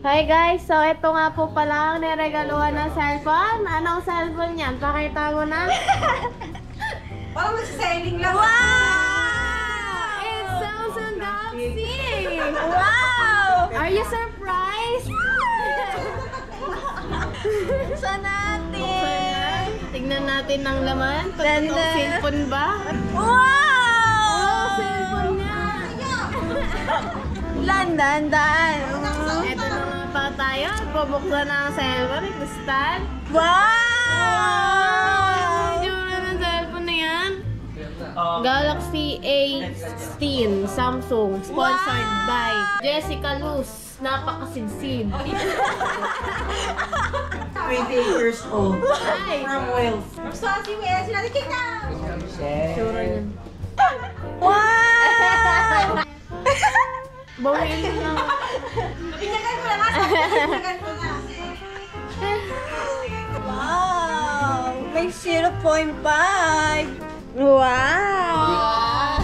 Hi guys! So ito nga po pala ang niregaluhan ng cellphone. Anong cellphone yan? Pakita mo na. Parang magsiselling lang. Wow! It's Samsung Galaxy! Wow! Are you surprised? Buksan natin! Tignan natin ng laman. Totoong cellphone ba? Wow! Oh, cellphone niya! Landaan! Ito na nga pa tayo. Pabuksan na ang cellphone. Kustan. Wow! Yung ng cellphone na yan. Galaxy A16 Samsung. Sponsored by Jessica Luz. Napakasidsid. 20 years old. Ay! From Wales. So, si Wales, natin kita! Sure yan. Wow! Bawin lang. Pinyagan ko na nga. Pinyagan ko na. Wow! May 0.5! Wow!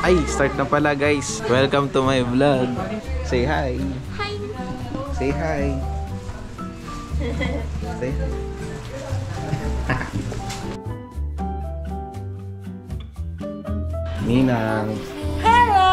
Ay, start na pala guys. Welcome to my vlog. Say hi. Hi! Say hi. Say hi. Ninang. Hello!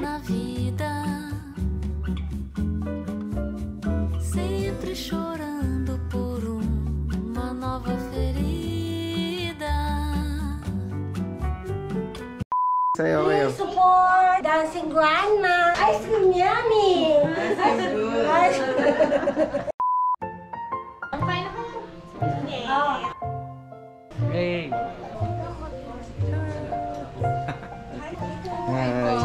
Na vida, sempre chorando por uma nova ferida. Sayo kayo. Support! Dancing Grandma! Ice cream yummy! Ice cream! Hey. Hi.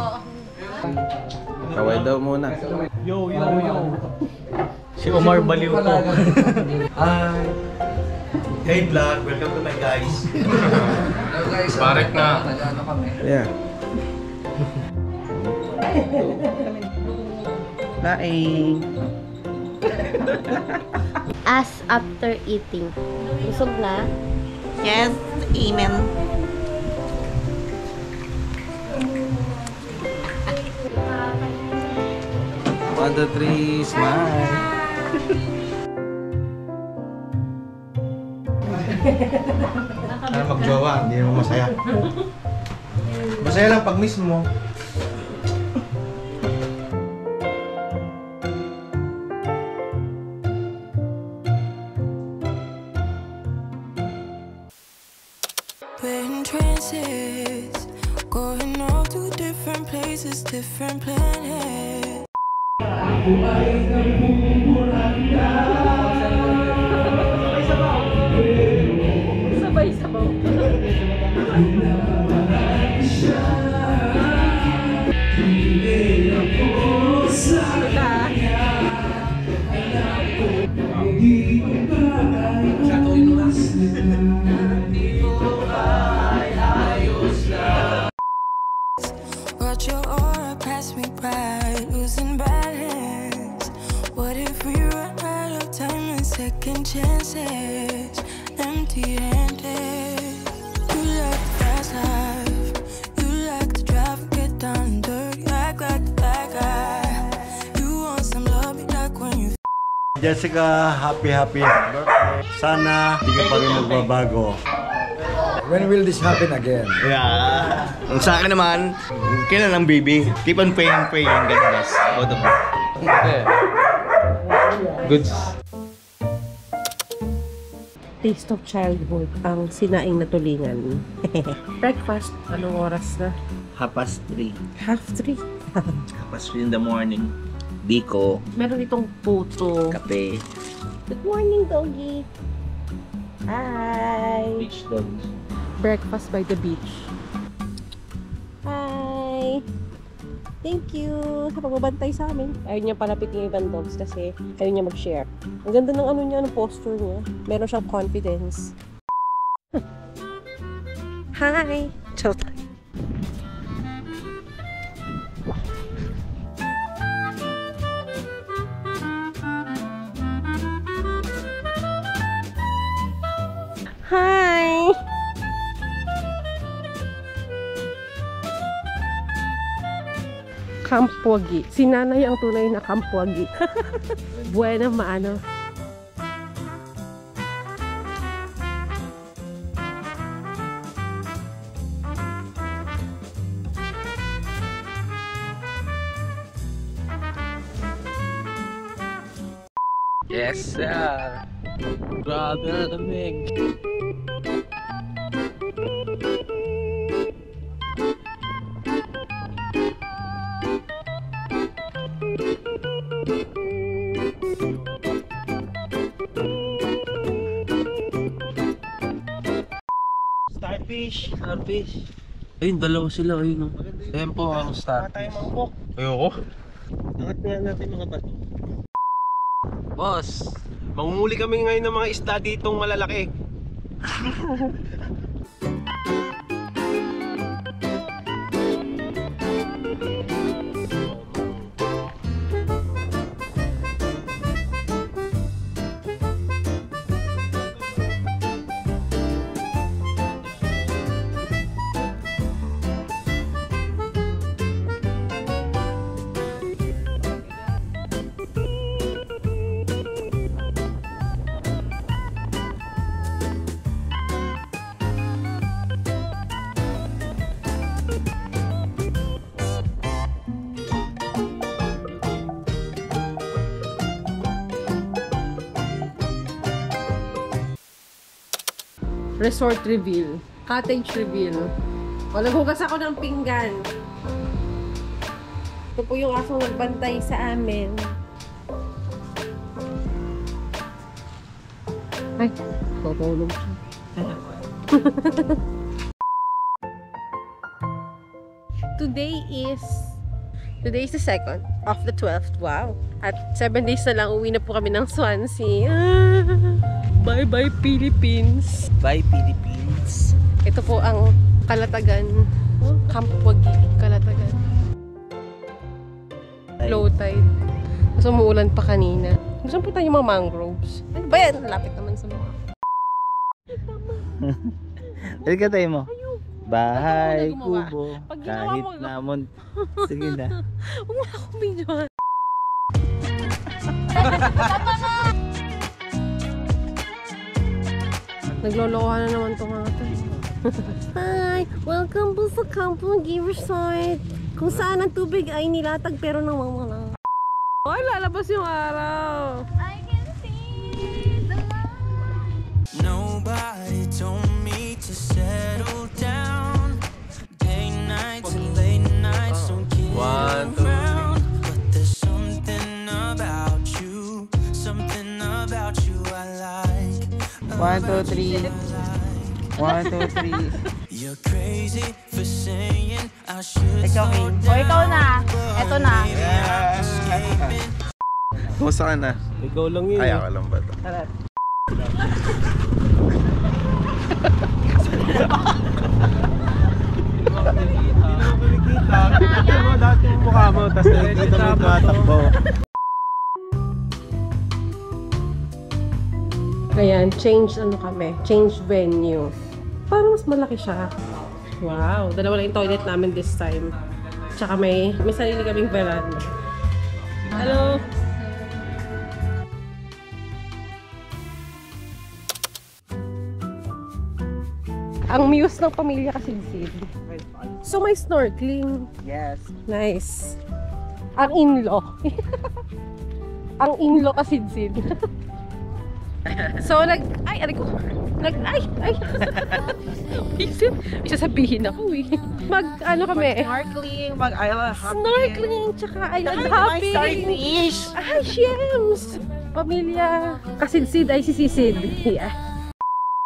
Kaway daw muna. Yo. Si Omar Baliw to. Hi. Hey vlog, welcome to my guys. Hello guys, Barek na. Nag-ano kami? Yeah. Laing. As after eating. Busog na? Yes, amen. One, two, three, smile. Sana magjowa, hindi naman masaya. Masaya lang pag miss mo. We're in trances, going off to different places, different planets. Watch your aura pass me by, losing balance. What if we run out of time and second chances? Empty-handed. You like the fast life, you like to drive and get down and dirty, act like the bad guy. You want some love, be like when you. Jessica, happy birthday. Sana hindi ka pa rin magbabago. When will this happen again? Yeah. Ang sa akin naman, kailan ang baby? Keep on praying, God bless. Both of you. Goods. Taste of childhood, ang sinaing na tulingan. Breakfast, anong oras na? 3:30. 3:30. 3:30 in the morning. Biko. Meron itong puto. Kape. Good morning, doggy. Hi. Beach dogs. Breakfast by the beach. Hi. Thank you sa pagbabantay sa amin. Ayaw niya palapit yung ibang dogs kasi ayaw niya mag-share. Ang ganda ng ano niya, ng posture niya. Meron siyang confidence. Hi. Chot. Hi. Kampwagi. Si nanay ang tunay na kampwagi. Buena maano. Yes, sir. Grabe na lamig. Starfish. Ayun, dalawa sila. Ayun. Tempo ang starfish. Ayoko. Angat nga natin mga bato. Boss, mangunguli kami ngayon ng mga isda ditong malalaki. Resort reveal. Cottage reveal. O, naghugas ako ng pinggan. Ito po yung asong nagbantay sa amin. Ay, tutulog siya. Today is the 2nd of the 12th. Wow. At 7 days na lang, uwi na po kami ng Swansea. Bye-bye Philippines. Bye, Philippines. Ito po ang Kalatagan. Kampwagi, Kalatagan. Low tide. Mas umuulan pa kanina. Gusto po tayo mga mangroves. Ano ba yan? Lapit naman sa mga. Halika tayo mo. Bahay, Ano gumawa? kubo, Pag ginawa kahit mo- namon. Sige na. Huwag mo akong video. Naglolokohan na naman ito mga ito. Hi! Welcome po sa Kampwagi Resort. Kung saan ang tubig ay nilatag pero nawawala. Ay, lalabas yung araw. I can see the light. Nobody told me to settle down. Day nights and late nights don't keep me 1, 2, 3. around. But there's something about you I like. 1, 2, 3. 1, 2, 3. You're crazy for saying I should slow O, down. ikaw na. Eto na. Kumusta ka na? Ikaw lang yun. Ay, ako lang ba ito? Kita mo dati yung mukha mo, tapos nakikita mo tumatakbo. Ayan, change venue. Parang mas malaki siya. Wow, dalawa lang yung toilet namin this time. Tsaka may sarili kaming veranda. Hello! Ang muse ng pamilya kasi Sid. So may snorkeling. Yes. Nice. Ang in-law. Ang in-law kasi Sid. So ay. Isip, isasabihin ako eh. Kami. Snorkeling, Snorkeling, tsaka island hopping. Ay, Shems! Pamilya. Kasid-sid ay sisisid. Yeah.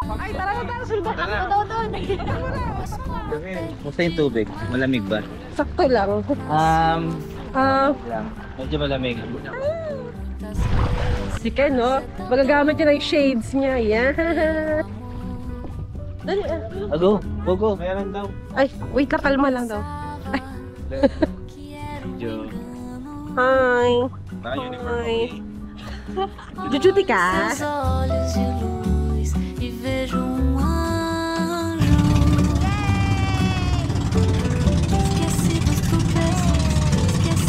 Ay, tara, sulba. Doon. Kumusta yung tubig? Malamig ba? Sakto lang. Medyo malamig. Si Ken, no? Magagamit niya ng shades niya. Yan. Dali, Go. Meron daw. Ay, wait lang, kalma lang daw. Ay. Medyo. Hi. Naka-uniform. Hi. Jujuti ka? Seus olhos de luz e vejo anjo. Esqueci dos tropeços, esqueci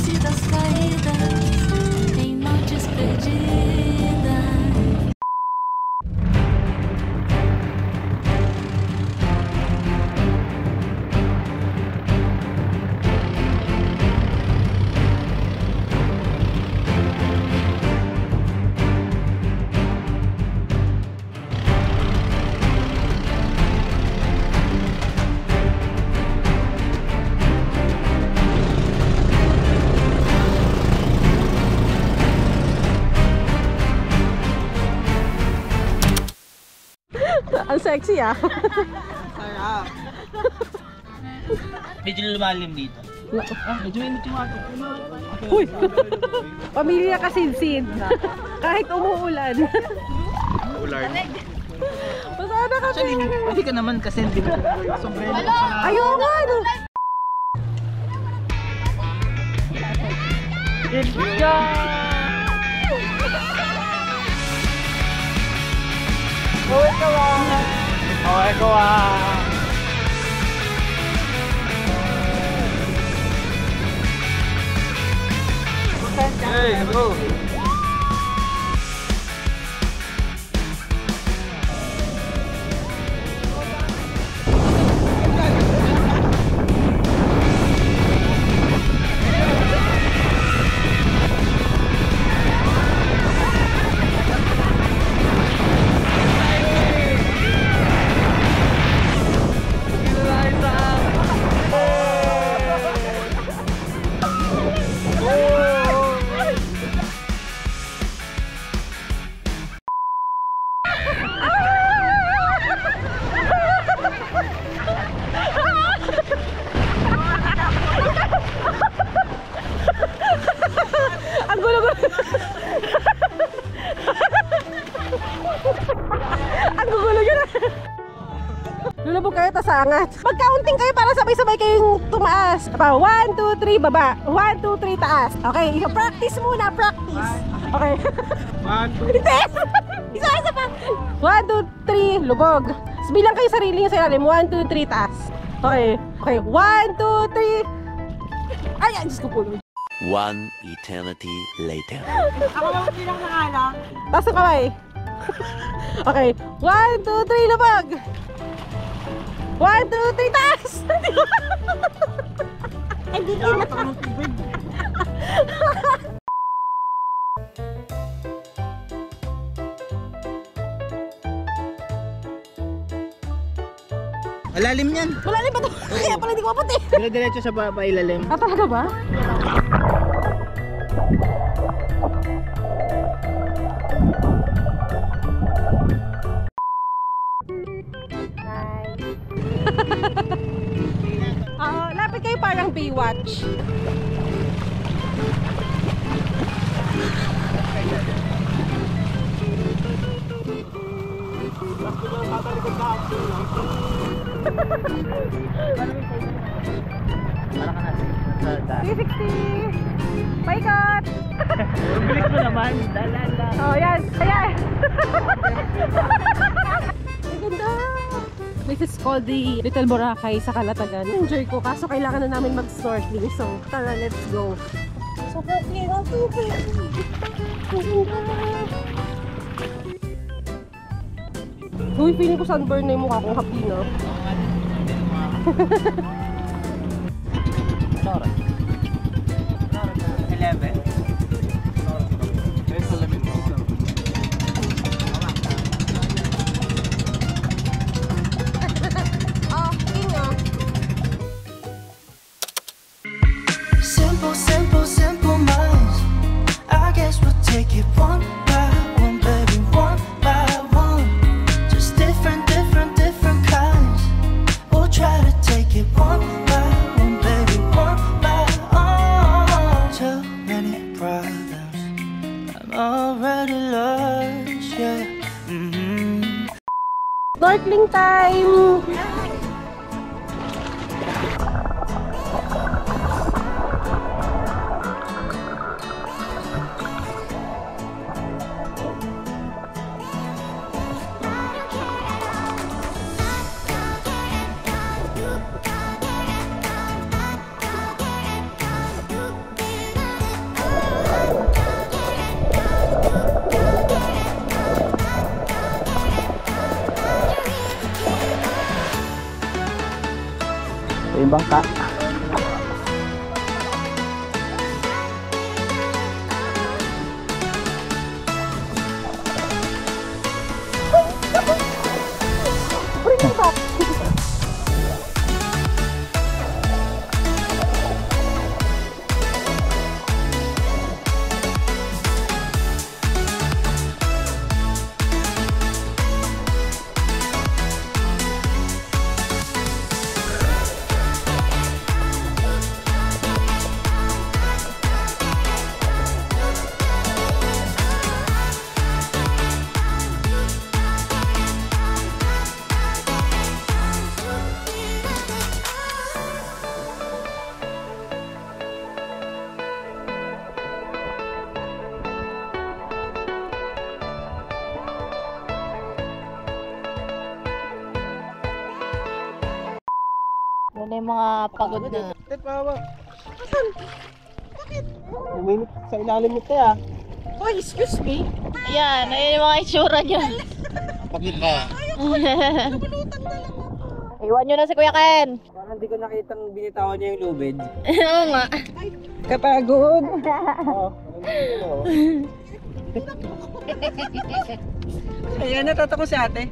sexy ah. Medyo lumalim dito. Medyo init yung ato. Uy! Pamilya kasinsid. Kahit umuulan. Ulan. Masana ka Hindi ka naman kasi hindi mo sombrero. Ayaw nga no. Hey, bro. Ang gulo-gulo. Ang gulo yun. Lulubog kayo, tas angat. Pagkaunting kayo para sabay-sabay kayong tumaas. 1, 2, 3, baba. 1, 2, 3, taas. Okay, practice muna, practice. Okay. 1, 2, hindi! Isa pa. 1, 2, 3, lubog. So, bilang kayo sarili nyo sa ilalim. 1, 2, 3, taas. Okay. Okay, 1, 2, 3. Ay, Diyos ko po. One eternity later. Ako lang bilang nakalang. Taas ang kamay. Okay. 1, 2, 3, lubog. 1, 2, 3, taas. Hindi ko na. Malalim yan. Malalim pa to. Kaya pala hindi ko maputi. Dire-diretso sa pailalim. Ah, talaga ba? Lapit kayo parang Baywatch. Parang ka natin. 360! Paikot! Bilis mo naman. Dalala. Oh, yan! Ayan! Ang ganda! This is called the Little Boracay sa Calatagan. Enjoy ko, kaso kailangan na namin mag-snorkeling. So, tara, let's go. So, okay, ang tubig. Ang ganda! Uy, feeling ko sunburn na yung mukha kong happy, no? Sorry. 11. Simple, simple, simple minds. I guess we'll take it one by one, baby, one by one. Just different, different, different kinds. We'll try to take it one by one, baby, one by one. Too many problems. I'm already lost, yeah. Snorkeling time! mga pagod na. Uminit sa ilalim nito ah. Oh, excuse me. Ayan, ayan yung mga itsura niya. Bakit ka? Iwan nyo na si Kuya Ken. Parang hindi ko nakitang binitawan niya yung lubid. Oo nga. Kapagod. Ayan, natatawa si ate.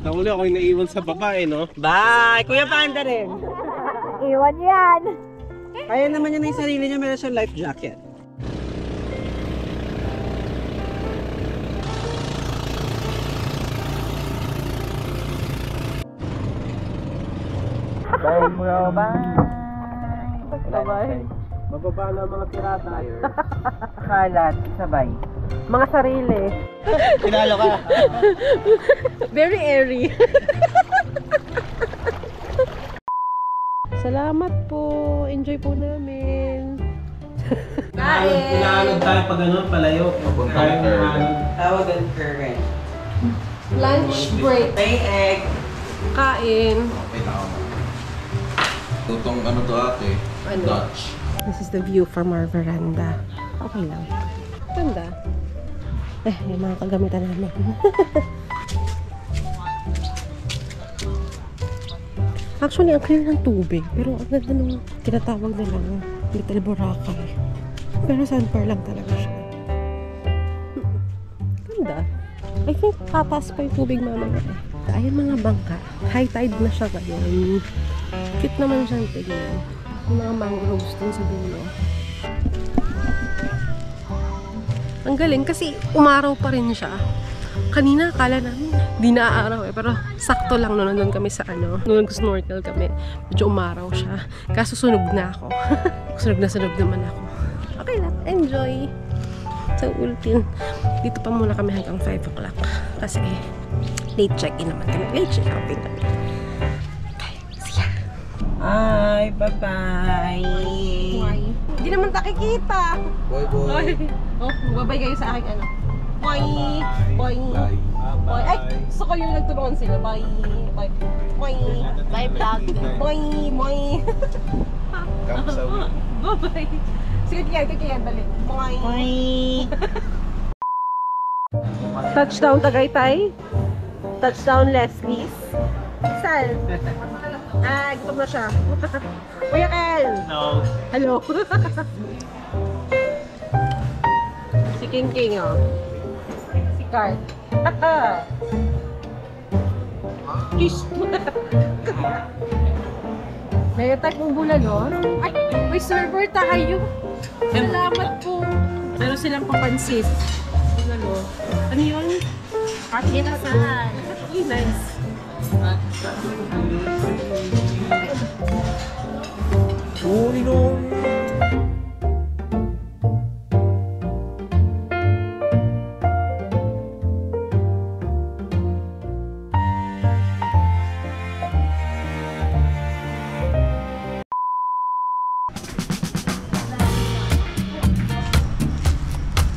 Nakuli ako yung naiwan sa babae, no? Bye! Kuya Panda rin. Iwan yan. Kaya naman niya na yung sarili niya, meron siyang life jacket. Bye, bro. Bye. Mababa na mga pirata. Kalat, sabay. Mga sarili. Pinalo ka. Very airy. Salamat po. Enjoy po namin. Inaanod tayo pag ganun, palayo. Tayo inaanod. Tawagan current. Lunch break. May egg. Kain. Tutong ano to ate? Ano? Dutch. This is the view from our veranda. Okay lang. Ganda. Yung mga kagamitan namin. Actually, ang clear ng tubig. Pero ang ganda nung tinatawag nilang Little Boracay. Pero sandbar lang talaga siya. Ganda. I think tataas pa yung tubig mamaya. Ayun mga bangka. High tide na siya ngayon. Cute naman siyang tignan. Yung mga mangroves dun sa dulo. Ang galing kasi umaraw pa rin siya. Kanina akala namin di naaaraw pero sakto lang nandun kami sa nung nag-snorkel kami. Medyo umaraw siya. Kaso sunog na ako. sunog naman ako. Okay lang, enjoy. So ultin, dito pa muna kami hanggang 5 o'clock. Kasi late check-in naman kami. Late check-outing kami. Ay, bye-bye. Why? Hindi naman nakikita. Bye. Oh, babay kayo sa akin Bye. Bye. Bye. Bye. Ay, gusto ko yung nagtulungan sila. Bye. Bye. Bye. Bye vlog. Bye. Bye. Kamsawi. Bye. Sige, kaya dali. Bye. Bye. Touchdown Tagaytay. Touchdown Leslie's. Sal. Gutom na siya. Kuya Kel! No. Hello. Si King King, oh. Si Cart. Kiss. May attack mong bulalon? Ay, may server tayo. Salamat po. Meron silang papansit. Bulalon. Ano yun? Inasal. Ay, nice.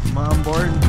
Mga born.